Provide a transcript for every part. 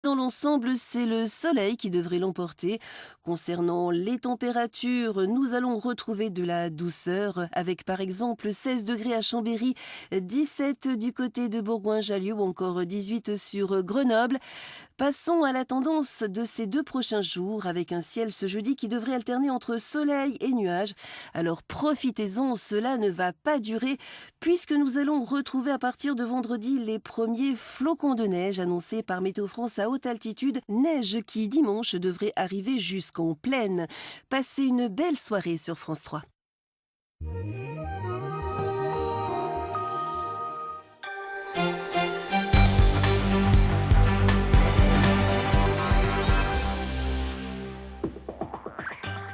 Dans l'ensemble, c'est le soleil qui devrait l'emporter. Concernant les températures, nous allons retrouver de la douceur avec par exemple 16 degrés à Chambéry, 17 du côté de Bourgoin-Jallieu ou encore 18 sur Grenoble. Passons à la tendance de ces 2 prochains jours avec un ciel ce jeudi qui devrait alterner entre soleil et nuages. Alors profitez-en, cela ne va pas durer puisque nous allons retrouver à partir de vendredi les premiers flocons de neige annoncés par Météo France à haute altitude, neige qui dimanche devrait arriver jusqu'en plaine. Passez une belle soirée sur France 3.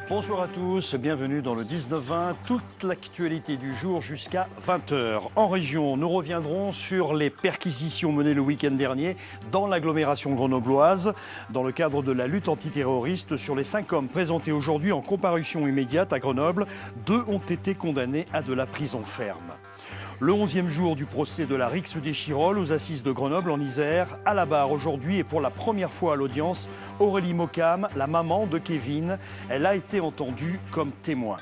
Bonsoir à tous, bienvenue dans le 19-20, toute l'actualité du jour jusqu'à 20h. En région, nous reviendrons sur les perquisitions menées le week-end dernier dans l'agglomération grenobloise. Dans le cadre de la lutte antiterroriste, sur les 5 hommes présentés aujourd'hui en comparution immédiate à Grenoble, 2 ont été condamnés à de la prison ferme. Le 11e jour du procès de la rixe des Chirolles aux assises de Grenoble en Isère, à la barre aujourd'hui et pour la première fois à l'audience, Aurélie Mocam, la maman de Kevin. Elle a été entendue comme témoin.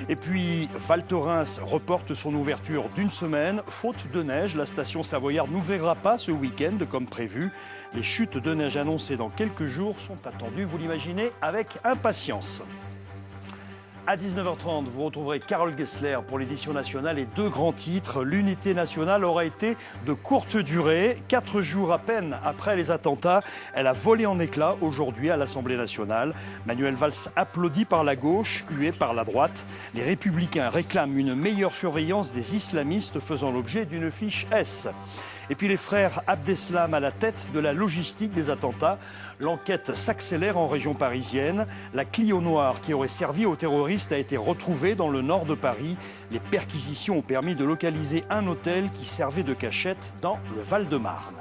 Et puis, Val Thorens reporte son ouverture d'une semaine. Faute de neige, la station savoyarde n'ouvrira pas ce week-end comme prévu. Les chutes de neige annoncées dans quelques jours sont attendues, vous l'imaginez, avec impatience. À 19h30, vous retrouverez Carole Gessler pour l'édition nationale et 2 grands titres. L'unité nationale aura été de courte durée. 4 jours à peine après les attentats, elle a volé en éclats aujourd'hui à l'Assemblée nationale. Manuel Valls applaudi par la gauche, hué par la droite. Les Républicains réclament une meilleure surveillance des islamistes faisant l'objet d'une fiche S. Et puis les frères Abdeslam à la tête de la logistique des attentats. L'enquête s'accélère en région parisienne. La Clio noire qui aurait servi aux terroristes a été retrouvée dans le nord de Paris. Les perquisitions ont permis de localiser un hôtel qui servait de cachette dans le Val-de-Marne.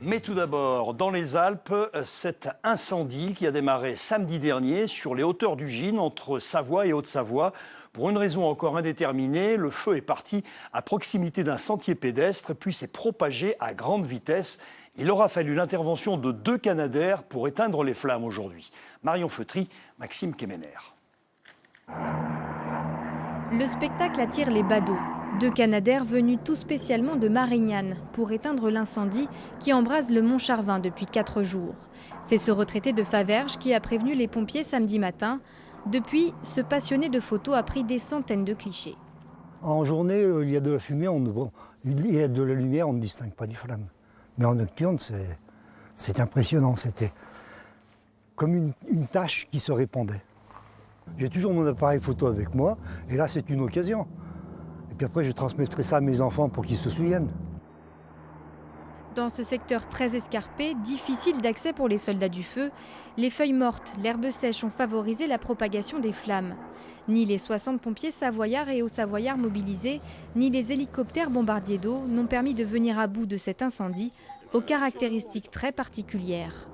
Mais tout d'abord, dans les Alpes, cet incendie qui a démarré samedi dernier sur les hauteurs du Gine entre Savoie et Haute-Savoie. Pour une raison encore indéterminée, le feu est parti à proximité d'un sentier pédestre puis s'est propagé à grande vitesse. Il aura fallu l'intervention de 2 Canadair pour éteindre les flammes aujourd'hui. Marion Feutry, Maxime Kemener. Le spectacle attire les badauds. 2 Canadair venus tout spécialement de Marignane pour éteindre l'incendie qui embrase le Mont Charvin depuis 4 jours. C'est ce retraité de Faverges qui a prévenu les pompiers samedi matin. Depuis, ce passionné de photos a pris des centaines de clichés. En journée, il y a de la fumée, il y a de la lumière, on ne distingue pas les flammes. Mais en nocturne, c'est impressionnant. C'était comme une tache qui se répandait. J'ai toujours mon appareil photo avec moi, et là, c'est une occasion. Et puis après, je transmettrai ça à mes enfants pour qu'ils se souviennent. Dans ce secteur très escarpé, difficile d'accès pour les soldats du feu, les feuilles mortes, l'herbe sèche ont favorisé la propagation des flammes. Ni les 60 pompiers savoyards et haut-savoyards mobilisés, ni les hélicoptères bombardiers d'eau n'ont permis de venir à bout de cet incendie, aux caractéristiques très particulières.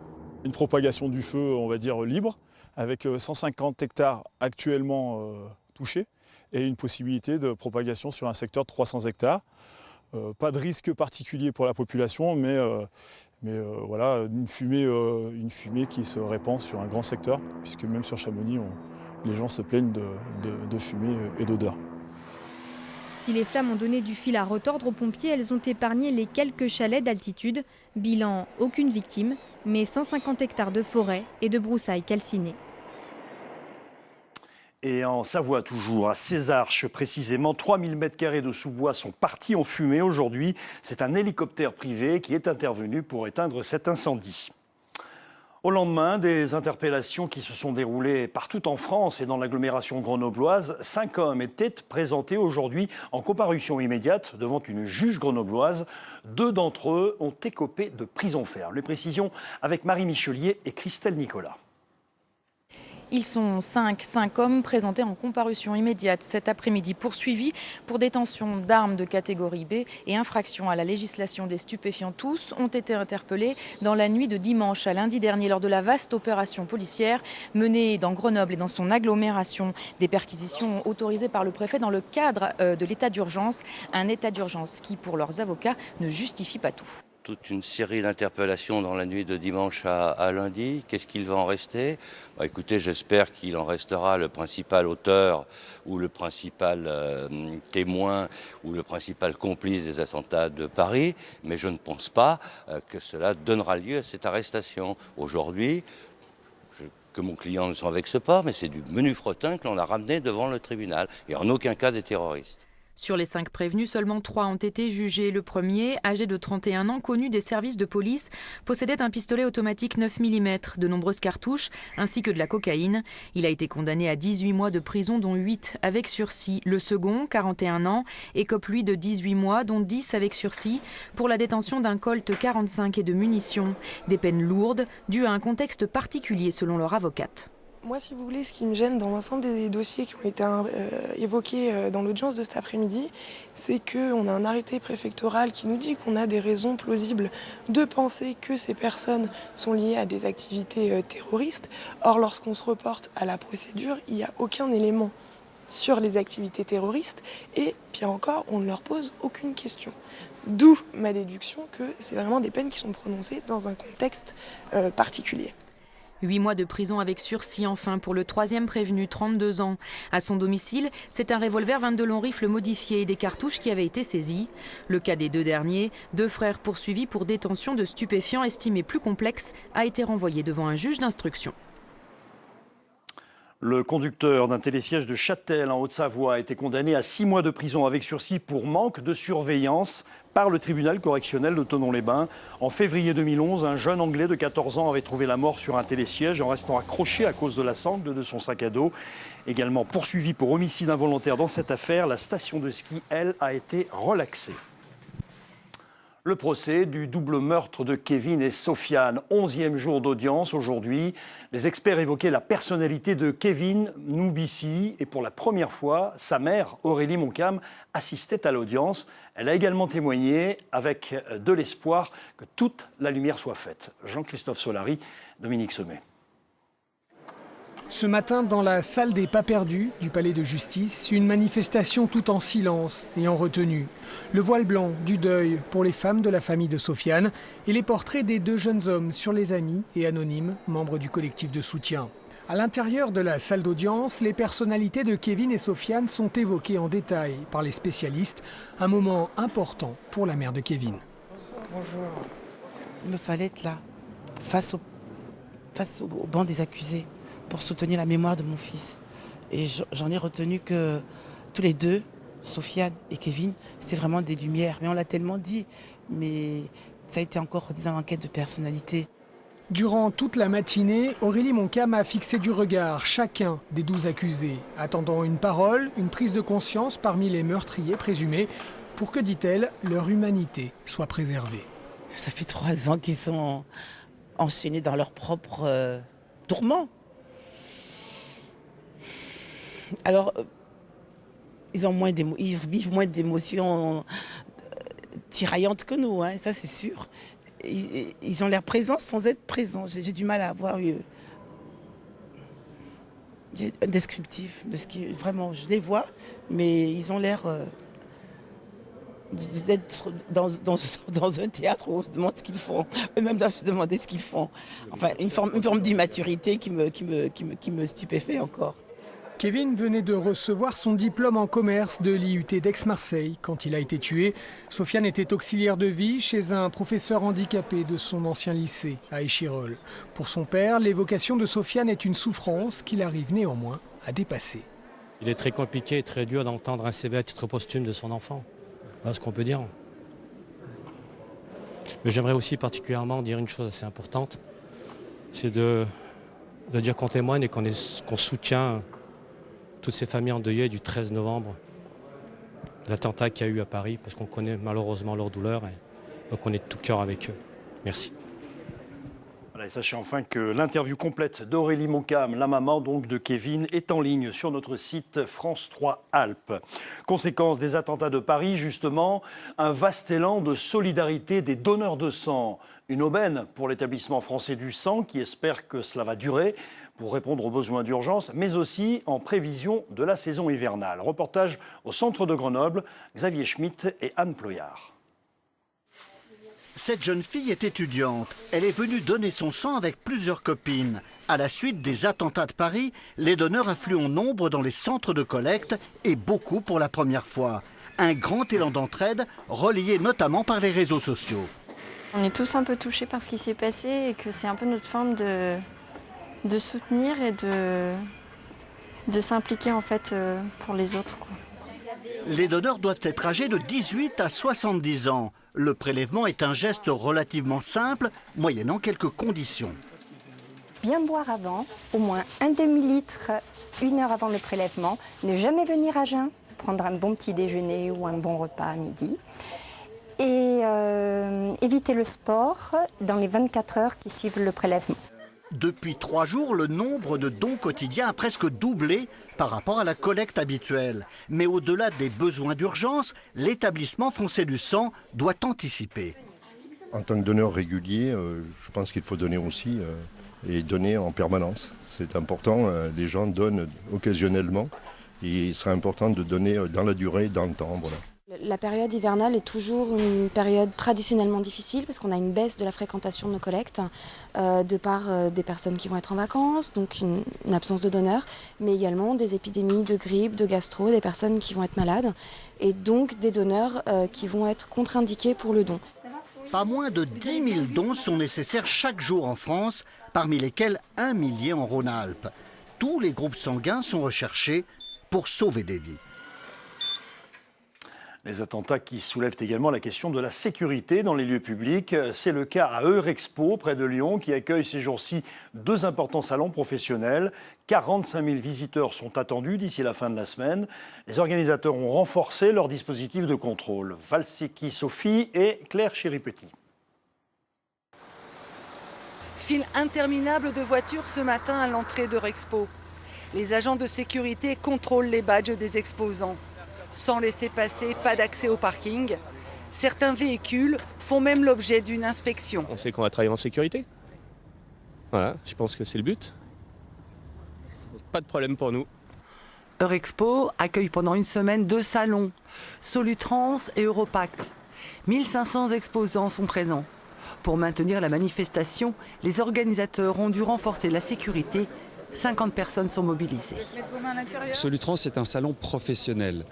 Une propagation du feu, on va dire, libre, avec 150 hectares actuellement touchés et une possibilité de propagation sur un secteur de 300 hectares. Pas de risque particulier pour la population, mais voilà, une fumée qui se répand sur un grand secteur, puisque même sur Chamonix, les gens se plaignent de fumée et d'odeur. Si les flammes ont donné du fil à retordre aux pompiers, elles ont épargné les quelques chalets d'altitude. Bilan, aucune victime, mais 150 hectares de forêt et de broussailles calcinées. Et en Savoie toujours, à Césarche précisément, 3000 m² de sous-bois sont partis en fumée aujourd'hui. C'est un hélicoptère privé qui est intervenu pour éteindre cet incendie. Au lendemain des interpellations qui se sont déroulées partout en France et dans l'agglomération grenobloise, 5 hommes étaient présentés aujourd'hui en comparution immédiate devant une juge grenobloise. 2 d'entre eux ont écopé de prison ferme. Les précisions avec Marie Michelier et Christelle Nicolas. Ils sont 5 hommes présentés en comparution immédiate cet après-midi, poursuivis pour détention d'armes de catégorie B et infraction à la législation des stupéfiants. Tous ont été interpellés dans la nuit de dimanche à lundi dernier lors de la vaste opération policière menée dans Grenoble et dans son agglomération. Des perquisitions autorisées par le préfet dans le cadre de l'état d'urgence. Un état d'urgence qui, pour leurs avocats, ne justifie pas tout. toute une série d'interpellations dans la nuit de dimanche à lundi. Qu'est-ce qu'il va en rester? Écoutez, j'espère qu'il en restera le principal auteur ou le principal témoin ou le principal complice des attentats de Paris, mais je ne pense pas que cela donnera lieu à cette arrestation. Aujourd'hui, que mon client ne s'en vexe pas, mais c'est du menu fretin que l'on a ramené devant le tribunal, et en aucun cas des terroristes. Sur les 5 prévenus, seulement 3 ont été jugés. Le premier, âgé de 31 ans, connu des services de police, possédait un pistolet automatique 9 mm, de nombreuses cartouches, ainsi que de la cocaïne. Il a été condamné à 18 mois de prison, dont 8 avec sursis. Le second, 41 ans, écope lui de 18 mois, dont 10 avec sursis, pour la détention d'un Colt 45 et de munitions. Des peines lourdes, dues à un contexte particulier selon leur avocate. Moi, si vous voulez, ce qui me gêne dans l'ensemble des dossiers qui ont été évoqués dans l'audience de cet après-midi, c'est qu'on a un arrêté préfectoral qui nous dit qu'on a des raisons plausibles de penser que ces personnes sont liées à des activités terroristes. Or, lorsqu'on se reporte à la procédure, il n'y a aucun élément sur les activités terroristes et, pire encore, on ne leur pose aucune question. D'où ma déduction que c'est vraiment des peines qui sont prononcées dans un contexte particulier. 8 mois de prison avec sursis enfin pour le troisième prévenu, 32 ans. À son domicile, c'est un revolver 22 long rifle modifié et des cartouches qui avaient été saisis. Le cas des 2 derniers, 2 frères poursuivis pour détention de stupéfiants estimés plus complexes, a été renvoyé devant un juge d'instruction. Le conducteur d'un télésiège de Châtel en Haute-Savoie a été condamné à 6 mois de prison avec sursis pour manque de surveillance par le tribunal correctionnel de Thonon-les-Bains. En février 2011, un jeune Anglais de 14 ans avait trouvé la mort sur un télésiège en restant accroché à cause de la sangle de son sac à dos. Également poursuivi pour homicide involontaire dans cette affaire, la station de ski, elle, a été relaxée. Le procès du double meurtre de Kevin et Sofiane, 11e jour d'audience aujourd'hui. Les experts évoquaient la personnalité de Kevin Noubissi et pour la première fois, sa mère, Aurélie Moncam, assistait à l'audience. Elle a également témoigné avec de l'espoir que toute la lumière soit faite. Jean-Christophe Solari, Dominique Sommet. Ce matin, dans la salle des pas perdus du palais de justice, une manifestation tout en silence et en retenue. Le voile blanc du deuil pour les femmes de la famille de Sofiane et les portraits des 2 jeunes hommes sur les amis et anonymes, membres du collectif de soutien. À l'intérieur de la salle d'audience, les personnalités de Kevin et Sofiane sont évoquées en détail par les spécialistes. Un moment important pour la mère de Kevin. Bonjour. Il me fallait être là, face au banc des accusés, pour soutenir la mémoire de mon fils. Et j'en ai retenu que tous les 2, Sofiane et Kevin, c'était vraiment des lumières. Mais on l'a tellement dit, mais ça a été encore redit dans l'enquête de personnalité. Durant toute la matinée, Aurélie Moncam a fixé du regard chacun des 12 accusés, attendant une parole, une prise de conscience parmi les meurtriers présumés, pour que, dit-elle, leur humanité soit préservée. Ça fait 3 ans qu'ils sont enchaînés dans leur propre tourment. Alors, ils vivent moins d'émotions tiraillantes que nous, hein, ça c'est sûr. Ils ont l'air présents sans être présents. J'ai du mal à avoir un descriptif de ce qui vraiment. Je les vois, mais ils ont l'air d'être dans un théâtre où on se demande ce qu'ils font. Eux-mêmes doivent se demander ce qu'ils font. Enfin, une forme d'immaturité qui me stupéfait encore. Kevin venait de recevoir son diplôme en commerce de l'IUT d'Aix-Marseille quand il a été tué. Sofiane était auxiliaire de vie chez un professeur handicapé de son ancien lycée à Échirolles. Pour son père, l'évocation de Sofiane est une souffrance qu'il arrive néanmoins à dépasser. Il est très compliqué et très dur d'entendre un CV à titre posthume de son enfant. Voilà ce qu'on peut dire. Mais j'aimerais aussi particulièrement dire une chose assez importante, c'est de dire qu'on témoigne et qu'on soutient toutes ces familles endeuillées du 13 novembre, de l'attentat qu'il y a eu à Paris, parce qu'on connaît malheureusement leur douleur et donc on est de tout cœur avec eux. Merci. Voilà, et sachez enfin que l'interview complète d'Aurélie Moncam, la maman donc de Kevin, est en ligne sur notre site France 3 Alpes. Conséquence des attentats de Paris, justement, un vaste élan de solidarité des donneurs de sang. Une aubaine pour l'établissement français du sang qui espère que cela va durer pour répondre aux besoins d'urgence, mais aussi en prévision de la saison hivernale. Reportage au centre de Grenoble, Xavier Schmitt et Anne Ployard. Cette jeune fille est étudiante. Elle est venue donner son sang avec plusieurs copines. À la suite des attentats de Paris, les donneurs affluent en nombre dans les centres de collecte et beaucoup pour la première fois. Un grand élan d'entraide, relayé notamment par les réseaux sociaux. On est tous un peu touchés par ce qui s'est passé et que c'est un peu notre forme de soutenir et de s'impliquer en fait pour les autres, quoi. Les donneurs doivent être âgés de 18 à 70 ans. Le prélèvement est un geste relativement simple, moyennant quelques conditions. Bien boire avant, au moins un demi-litre 1 heure avant le prélèvement. Ne jamais venir à jeun, prendre un bon petit déjeuner ou un bon repas à midi. Et éviter le sport dans les 24 heures qui suivent le prélèvement. Depuis 3 jours, le nombre de dons quotidiens a presque doublé par rapport à la collecte habituelle. Mais au-delà des besoins d'urgence, l'établissement français du sang doit anticiper. En tant que donneur régulier, je pense qu'il faut donner aussi et donner en permanence. C'est important, les gens donnent occasionnellement et il serait important de donner dans la durée, dans le temps. Voilà. La période hivernale est toujours une période traditionnellement difficile parce qu'on a une baisse de la fréquentation de nos collectes de par des personnes qui vont être en vacances, donc une absence de donneurs, mais également des épidémies de grippe, de gastro, des personnes qui vont être malades et donc des donneurs qui vont être contre-indiqués pour le don. Pas moins de 10 000 dons sont nécessaires chaque jour en France, parmi lesquels 1 millier en Rhône-Alpes. Tous les groupes sanguins sont recherchés pour sauver des vies. Les attentats qui soulèvent également la question de la sécurité dans les lieux publics. C'est le cas à Eurexpo, près de Lyon, qui accueille ces jours-ci 2 importants salons professionnels. 45 000 visiteurs sont attendus d'ici la fin de la semaine. Les organisateurs ont renforcé leur dispositif de contrôle. Valseki Sophie et Claire Chéripetit. File interminable de voitures ce matin à l'entrée d'Eurexpo. Les agents de sécurité contrôlent les badges des exposants. Sans laisser passer, pas d'accès au parking. Certains véhicules font même l'objet d'une inspection. On sait qu'on va travailler en sécurité. Voilà, je pense que c'est le but. Pas de problème pour nous. Eurexpo accueille pendant une semaine 2 salons, Solutrans et Europact. 1500 exposants sont présents. Pour maintenir la manifestation, les organisateurs ont dû renforcer la sécurité. 50 personnes sont mobilisées. Solutrans est un salon professionnel.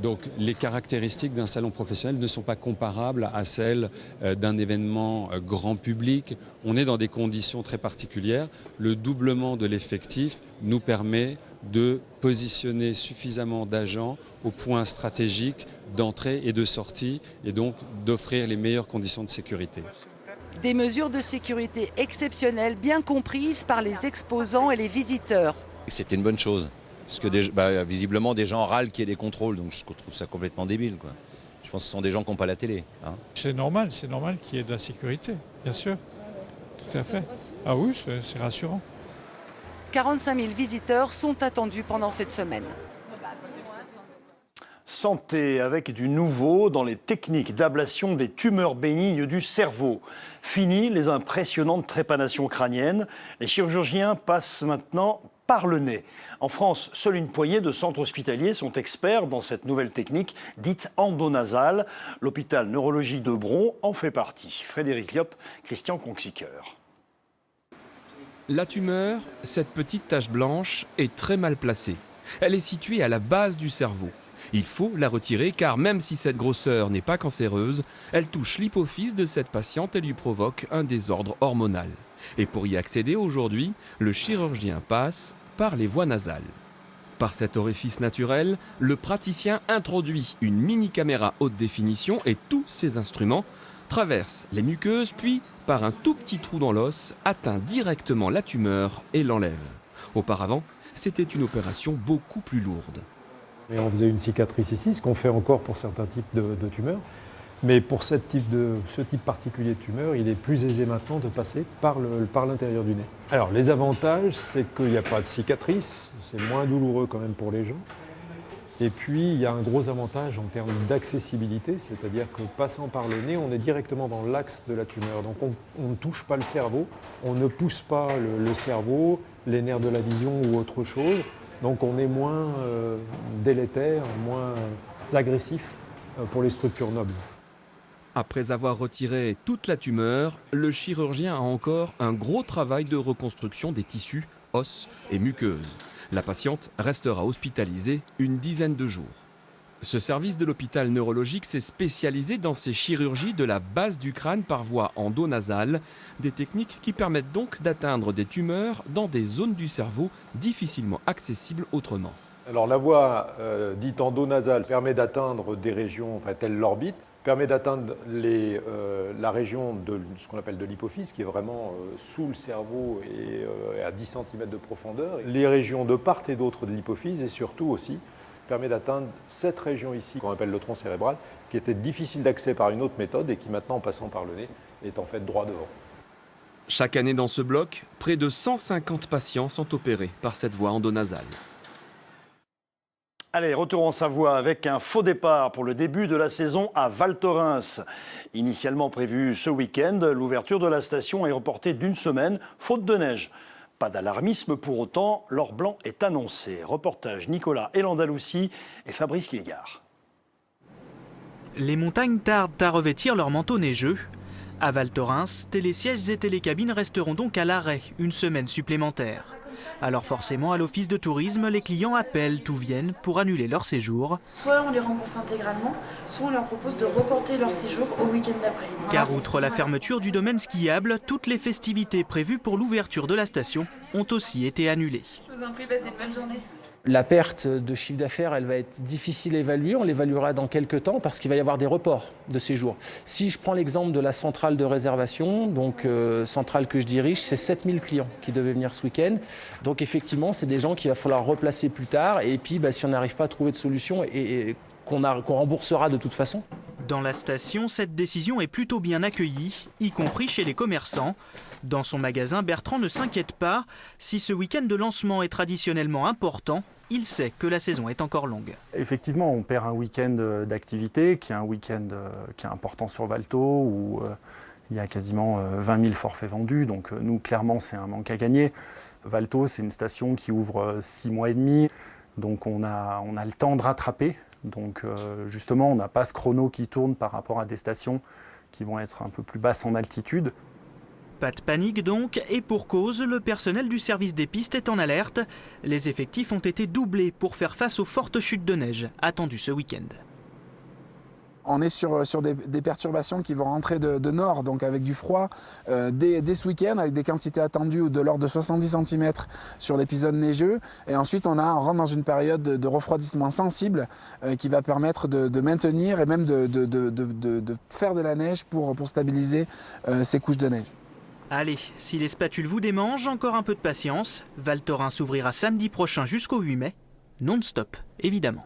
Donc les caractéristiques d'un salon professionnel ne sont pas comparables à celles d'un événement grand public. On est dans des conditions très particulières. Le doublement de l'effectif nous permet de positionner suffisamment d'agents au point stratégique d'entrée et de sortie et donc d'offrir les meilleures conditions de sécurité. Des mesures de sécurité exceptionnelles bien comprises par les exposants et les visiteurs. C'était une bonne chose. Parce que visiblement, des gens râlent qu'il y ait des contrôles, donc je trouve ça complètement débile, quoi. Je pense que ce sont des gens qui n'ont pas la télé. Hein. C'est normal qu'il y ait de la sécurité, bien sûr. Tout à fait. Ah oui, c'est rassurant. 45 000 visiteurs sont attendus pendant cette semaine. Santé avec du nouveau dans les techniques d'ablation des tumeurs bénignes du cerveau. Fini les impressionnantes trépanations crâniennes. Les chirurgiens passent maintenant par le nez. En France, seule une poignée de centres hospitaliers sont experts dans cette nouvelle technique dite endonasale. L'hôpital Neurologie de Bron en fait partie. Frédéric Liop, Christian Conxiqueur. La tumeur, cette petite tache blanche, est très mal placée. Elle est située à la base du cerveau. Il faut la retirer car même si cette grosseur n'est pas cancéreuse, elle touche l'hypophyse de cette patiente et lui provoque un désordre hormonal. Et pour y accéder aujourd'hui, le chirurgien passe par les voies nasales. Par cet orifice naturel, le praticien introduit une mini-caméra haute définition et tous ses instruments traversent les muqueuses puis, par un tout petit trou dans l'os, atteint directement la tumeur et l'enlève. Auparavant, c'était une opération beaucoup plus lourde. Et on faisait une cicatrice ici, ce qu'on fait encore pour certains types de tumeurs. Mais pour ce type particulier de tumeur, il est plus aisé maintenant de passer par l'intérieur du nez. Alors les avantages, c'est qu'il n'y a pas de cicatrice, c'est moins douloureux quand même pour les gens. Et puis il y a un gros avantage en termes d'accessibilité, c'est-à-dire que passant par le nez, on est directement dans l'axe de la tumeur. Donc on ne touche pas le cerveau, on ne pousse pas le cerveau, les nerfs de la vision ou autre chose. Donc on est moins délétère, moins agressif pour les structures nobles. Après avoir retiré toute la tumeur, le chirurgien a encore un gros travail de reconstruction des tissus, os et muqueuses. La patiente restera hospitalisée une dizaine de jours. Ce service de l'hôpital neurologique s'est spécialisé dans ces chirurgies de la base du crâne par voie endonasale, des techniques qui permettent donc d'atteindre des tumeurs dans des zones du cerveau difficilement accessibles autrement. Alors la voie dite endonasale permet d'atteindre des régions telles l'orbite, permet d'atteindre la région de ce qu'on appelle de l'hypophyse, qui est vraiment sous le cerveau et à 10 cm de profondeur. Les régions de part et d'autre de l'hypophyse et surtout aussi permet d'atteindre cette région ici, qu'on appelle le tronc cérébral, qui était difficile d'accès par une autre méthode et qui maintenant, en passant par le nez, est en fait droit devant. Chaque année dans ce bloc, près de 150 patients sont opérés par cette voie endonasale. Allez, retour en Savoie avec un faux départ pour le début de la saison à Val Thorens. Initialement prévu ce week-end, l'ouverture de la station est reportée d'une semaine, faute de neige. Pas d'alarmisme pour autant, l'or blanc est annoncé. Reportage Nicolas Elandalouci et Fabrice Liégard. Les montagnes tardent à revêtir leur manteau neigeux. À Val Thorens, télésièges et télécabines resteront donc à l'arrêt une semaine supplémentaire. Alors forcément, à l'office de tourisme, les clients appellent ou viennent pour annuler leur séjour. Soit on les rembourse intégralement, soit on leur propose de reporter leur séjour au week-end d'après. Car outre la fermeture du domaine skiable, toutes les festivités prévues pour l'ouverture de la station ont aussi été annulées. Je vous en prie, passez une bonne journée. La perte de chiffre d'affaires, elle va être difficile à évaluer. On l'évaluera dans quelques temps parce qu'il va y avoir des reports de séjour. Si je prends l'exemple de la centrale de réservation, donc centrale que je dirige, c'est 7000 clients qui devaient venir ce week-end. Donc effectivement, c'est des gens qu'il va falloir replacer plus tard. Et puis, si on n'arrive pas à trouver de solution et qu'on remboursera de toute façon. Dans la station, cette décision est plutôt bien accueillie, y compris chez les commerçants. Dans son magasin, Bertrand ne s'inquiète pas. Si ce week-end de lancement est traditionnellement important, il sait que la saison est encore longue. Effectivement, on perd un week-end d'activité, qui est un week-end qui est important sur Valto, où il y a quasiment 20 000 forfaits vendus. Donc nous, clairement, c'est un manque à gagner. Valto, c'est une station qui ouvre 6 mois et demi. Donc on a le temps de rattraper. Donc justement, on n'a pas ce chrono qui tourne par rapport à des stations qui vont être un peu plus basses en altitude. Pas de panique donc, et pour cause, le personnel du service des pistes est en alerte. Les effectifs ont été doublés pour faire face aux fortes chutes de neige attendues ce week-end. On est sur des perturbations qui vont rentrer de nord, donc avec du froid, dès ce week-end, avec des quantités attendues de l'ordre de 70 cm sur l'épisode neigeux. Et ensuite, on rentre dans une période de refroidissement sensible qui va permettre de maintenir et même de faire de la neige pour stabiliser ces couches de neige. Allez, si les spatules vous démangent, encore un peu de patience. Val Thorens s'ouvrira samedi prochain jusqu'au 8 mai. Non-stop, évidemment.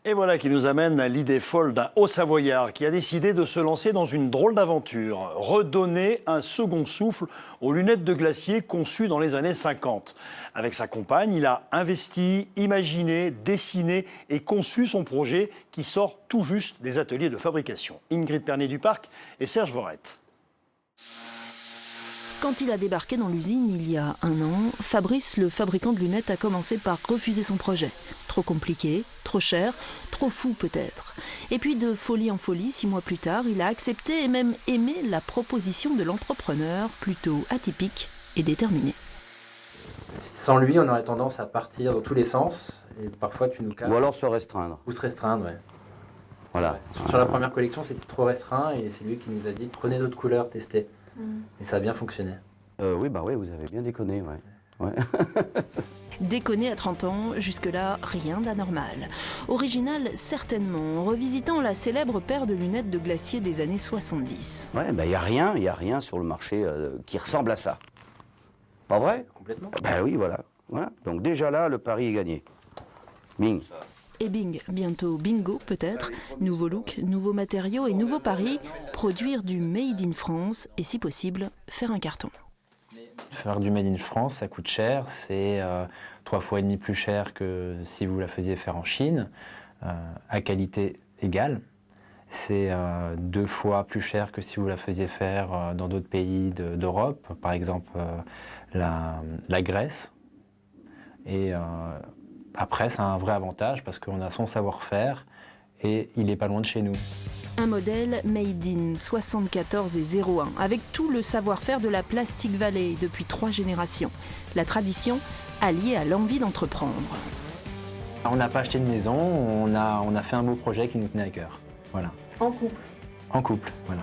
Et voilà qui nous amène à l'idée folle d'un Haut-Savoyard qui a décidé de se lancer dans une drôle d'aventure. Redonner un second souffle aux lunettes de glacier conçues dans les années 50. Avec sa compagne, il a investi, imaginé, dessiné et conçu son projet qui sort tout juste des ateliers de fabrication. Ingrid Pernet-Duparc et Serge Vorette. Quand il a débarqué dans l'usine il y a un an, Fabrice, le fabricant de lunettes, a commencé par refuser son projet. Trop compliqué, trop cher, trop fou peut-être. Et puis de folie en folie, 6 mois plus tard, il a accepté et même aimé la proposition de l'entrepreneur, plutôt atypique et déterminé. Sans lui, on aurait tendance à partir dans tous les sens, et parfois tu nous casses. Ou alors se restreindre. Ou se restreindre, ouais. Voilà. Sur la première collection, c'était trop restreint, et c'est lui qui nous a dit prenez d'autres couleurs, testez. Et ça a bien fonctionné. Oui, vous avez bien déconné, ouais. Déconné à 30 ans, jusque-là, rien d'anormal. Original, certainement, en revisitant la célèbre paire de lunettes de glacier des années 70. Ouais, il n'y a rien sur le marché qui ressemble à ça. Pas vrai? Complètement. Oui, voilà. Donc déjà là, le pari est gagné. Bing. Et bing, bientôt bingo peut-être. Nouveau look, nouveaux matériaux et nouveaux paris. Produire du Made in France et si possible, faire un carton. Faire du Made in France, ça coûte cher. C'est 3,5 fois plus cher que si vous la faisiez faire en Chine, à qualité égale. C'est 2 fois plus cher que si vous la faisiez faire dans d'autres pays d'Europe, par exemple la Grèce. Et après, c'est un vrai avantage parce qu'on a son savoir-faire et il n'est pas loin de chez nous. Un modèle made in 74 et 01, avec tout le savoir-faire de la Plastic Valley depuis 3 générations. La tradition alliée à l'envie d'entreprendre. On n'a pas acheté de maison, on a fait un beau projet qui nous tenait à cœur. Voilà. En couple. En couple, voilà.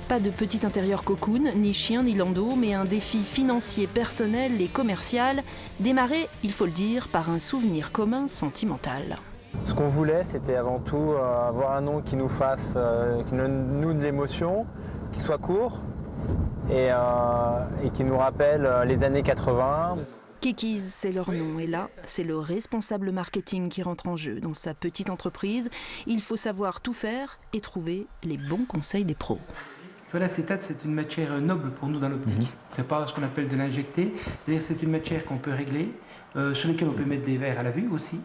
Pas de petit intérieur cocoon, ni chien ni landau, mais un défi financier, personnel et commercial, démarré, il faut le dire, par un souvenir commun sentimental. Ce qu'on voulait, c'était avant tout avoir un nom qui nous fasse, qui nous noue de l'émotion, qui soit court et qui nous rappelle les années 80. Kekies, c'est leur nom, et là, c'est le responsable marketing qui rentre en jeu. Dans sa petite entreprise, il faut savoir tout faire et trouver les bons conseils des pros. L'acétate, c'est une matière noble pour nous dans l'optique. C'est pas ce qu'on appelle de l'injecter. C'est une matière qu'on peut régler, sur laquelle on peut mettre des verres à la vue aussi.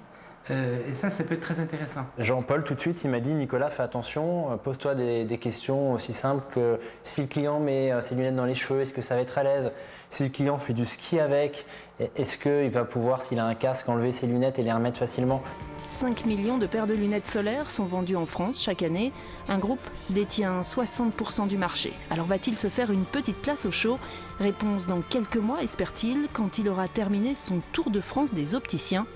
Et ça peut être très intéressant. Jean-Paul, tout de suite, il m'a dit « Nicolas, fais attention, pose-toi des questions aussi simples que si le client met ses lunettes dans les cheveux, est-ce que ça va être à l'aise? Si le client fait du ski avec, est-ce qu'il va pouvoir, s'il a un casque, enlever ses lunettes et les remettre facilement ?» 5 millions de paires de lunettes solaires sont vendues en France chaque année. Un groupe détient 60% du marché. Alors va-t-il se faire une petite place au show? Réponse dans quelques mois, espère-t-il, quand il aura terminé son tour de France des opticiens.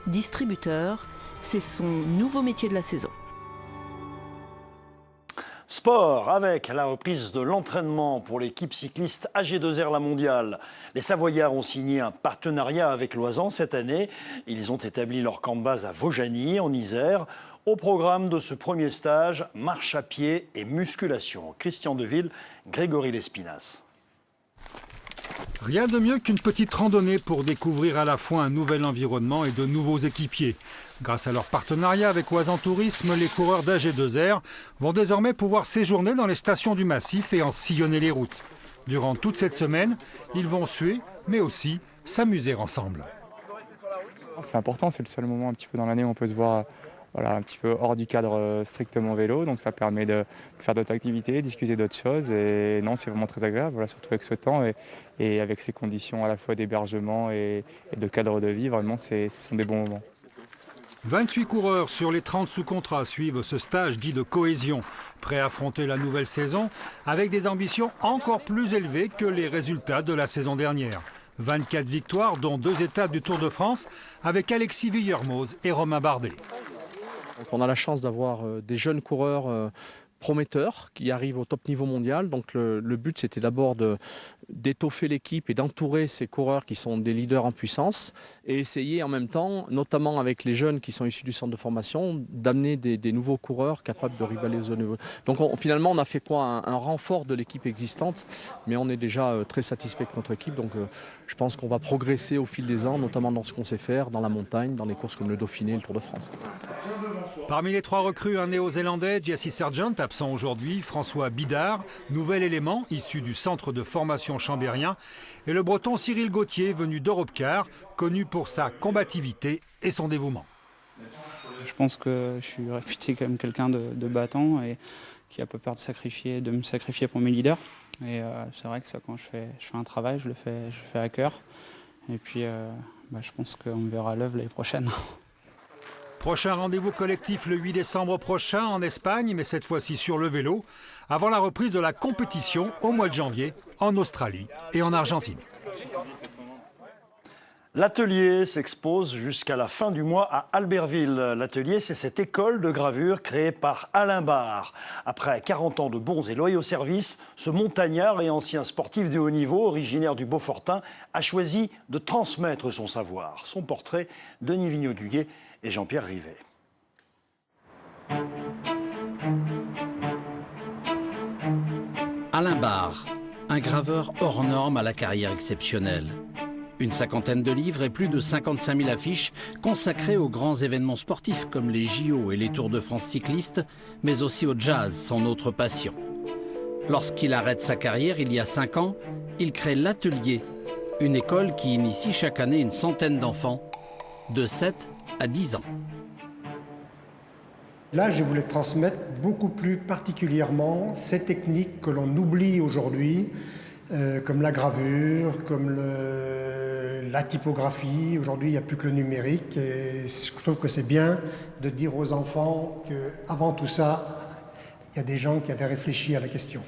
Distributeur, c'est son nouveau métier de la saison. Sport avec la reprise de l'entraînement pour l'équipe cycliste AG2R La Mondiale. Les Savoyards ont signé un partenariat avec Loisan cette année. Ils ont établi leur camp de base à Vaujany, en Isère. Au programme de ce premier stage, marche à pied et musculation. Christian Deville, Grégory Lespinasse. Rien de mieux qu'une petite randonnée pour découvrir à la fois un nouvel environnement et de nouveaux équipiers. Grâce à leur partenariat avec Oisan Tourisme, les coureurs d'AG2R vont désormais pouvoir séjourner dans les stations du massif et en sillonner les routes. Durant toute cette semaine, ils vont suer, mais aussi s'amuser ensemble. C'est important, c'est le seul moment un petit peu dans l'année où on peut se voir un petit peu hors du cadre strictement vélo, donc ça permet de faire d'autres activités, discuter d'autres choses, et non, c'est vraiment très agréable, surtout avec ce temps et avec ces conditions à la fois d'hébergement et de cadre de vie, vraiment ce sont des bons moments. 28 coureurs sur les 30 sous contrat suivent ce stage dit de cohésion, prêts à affronter la nouvelle saison avec des ambitions encore plus élevées que les résultats de la saison dernière. 24 victoires, dont 2 étapes du Tour de France, avec Alexis Vuillermoz et Romain Bardet. Donc on a la chance d'avoir des jeunes coureurs prometteurs qui arrivent au top niveau mondial. Donc le but, c'était d'abord d'étoffer l'équipe et d'entourer ces coureurs qui sont des leaders en puissance et essayer en même temps, notamment avec les jeunes qui sont issus du centre de formation, d'amener des nouveaux coureurs capables de rivaliser au niveau. Donc finalement, on a fait un renfort de l'équipe existante, mais on est déjà très satisfait de notre équipe. Donc je pense qu'on va progresser au fil des ans, notamment dans ce qu'on sait faire, dans la montagne, dans les courses comme le Dauphiné et le Tour de France. Parmi les 3 recrues, un néo-zélandais, Jesse Sargent, absent aujourd'hui, François Bidard, nouvel élément issu du centre de formation chambérien, et le breton Cyril Gauthier, venu d'Europecar, connu pour sa combativité et son dévouement. Je pense que je suis réputé comme quelqu'un de battant et qui n'a pas peur de me sacrifier pour mes leaders. Et c'est vrai que ça, quand je fais un travail, je le fais à cœur. Et puis je pense qu'on me verra à l'œuvre l'année prochaine. Prochain rendez-vous collectif le 8 décembre prochain en Espagne, mais cette fois-ci sur le vélo, avant la reprise de la compétition au mois de janvier en Australie et en Argentine. L'atelier s'expose jusqu'à la fin du mois à Albertville. L'atelier, c'est cette école de gravure créée par Alain Barre. Après 40 ans de bons et loyaux services, ce montagnard et ancien sportif de haut niveau, originaire du Beaufortin, a choisi de transmettre son savoir. Son portrait, Denis Vigneault-Duguet et Jean-Pierre Rivet. Alain Barre, un graveur hors norme à la carrière exceptionnelle. Une 50aine de livres et plus de 55 000 affiches consacrées aux grands événements sportifs comme les JO et les Tours de France cyclistes, mais aussi au jazz, son autre passion. Lorsqu'il arrête sa carrière il y a 5 ans, il crée l'Atelier, une école qui initie chaque année une centaine d'enfants, de 7 à 10 ans. Là, je voulais transmettre beaucoup plus particulièrement ces techniques que l'on oublie aujourd'hui, comme la gravure, comme la typographie. Aujourd'hui, il n'y a plus que le numérique. Et je trouve que c'est bien de dire aux enfants qu'avant tout ça, il y a des gens qui avaient réfléchi à la question.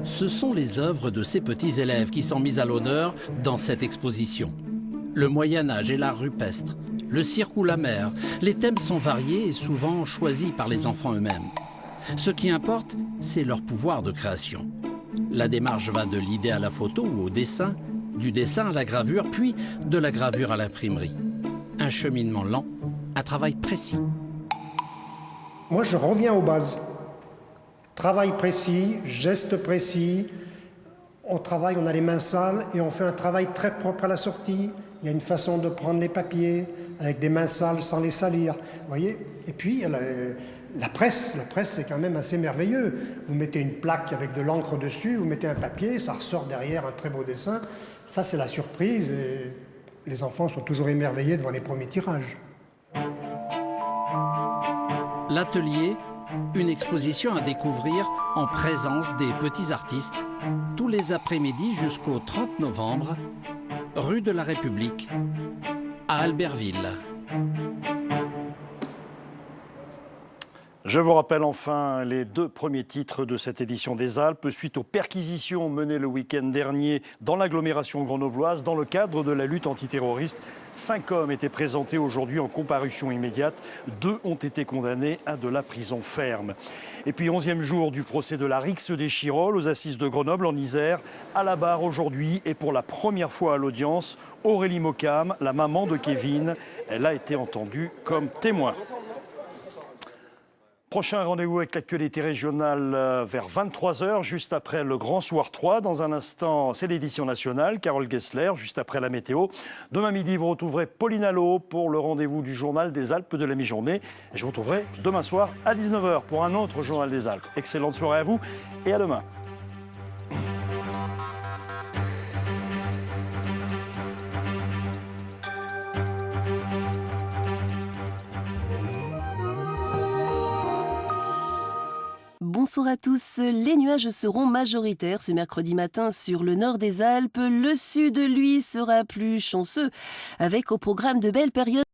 Ce sont les œuvres de ces petits élèves qui sont mises à l'honneur dans cette exposition. Le Moyen-Âge et l'art rupestre, le cirque ou la mer, les thèmes sont variés et souvent choisis par les enfants eux-mêmes. Ce qui importe, c'est leur pouvoir de création. La démarche va de l'idée à la photo ou au dessin, du dessin à la gravure, puis de la gravure à l'imprimerie. Un cheminement lent, un travail précis. Moi, je reviens aux bases. Travail précis, geste précis. On travaille, on a les mains sales et on fait un travail très propre à la sortie. Il y a une façon de prendre les papiers avec des mains sales sans les salir. Vous voyez? Et puis, la presse, c'est quand même assez merveilleux. Vous mettez une plaque avec de l'encre dessus, vous mettez un papier, ça ressort derrière un très beau dessin. Ça, c'est la surprise et les enfants sont toujours émerveillés devant les premiers tirages. L'atelier, une exposition à découvrir en présence des petits artistes, tous les après-midi jusqu'au 30 novembre, rue de la République, à Albertville. Je vous rappelle enfin les 2 premiers titres de cette édition des Alpes. Suite aux perquisitions menées le week-end dernier dans l'agglomération grenobloise, dans le cadre de la lutte antiterroriste, 5 hommes étaient présentés aujourd'hui en comparution immédiate. 2 ont été condamnés à de la prison ferme. Et puis 11e jour du procès de la rixe des Chirolles aux assises de Grenoble en Isère. À la barre aujourd'hui et pour la première fois à l'audience, Aurélie Mocam, la maman de Kevin. Elle a été entendue comme témoin. Prochain rendez-vous avec l'actualité régionale vers 23h, juste après le Grand Soir 3. Dans un instant, c'est l'édition nationale, Carole Gessler, juste après la météo. Demain midi, vous retrouverez Pauline Allo pour le rendez-vous du journal des Alpes de la mi-journée. Et je vous retrouverai demain soir à 19h pour un autre journal des Alpes. Excellente soirée à vous et à demain. Bonsoir à tous. Les nuages seront majoritaires ce mercredi matin sur le nord des Alpes. Le sud, lui, sera plus chanceux avec au programme de belles périodes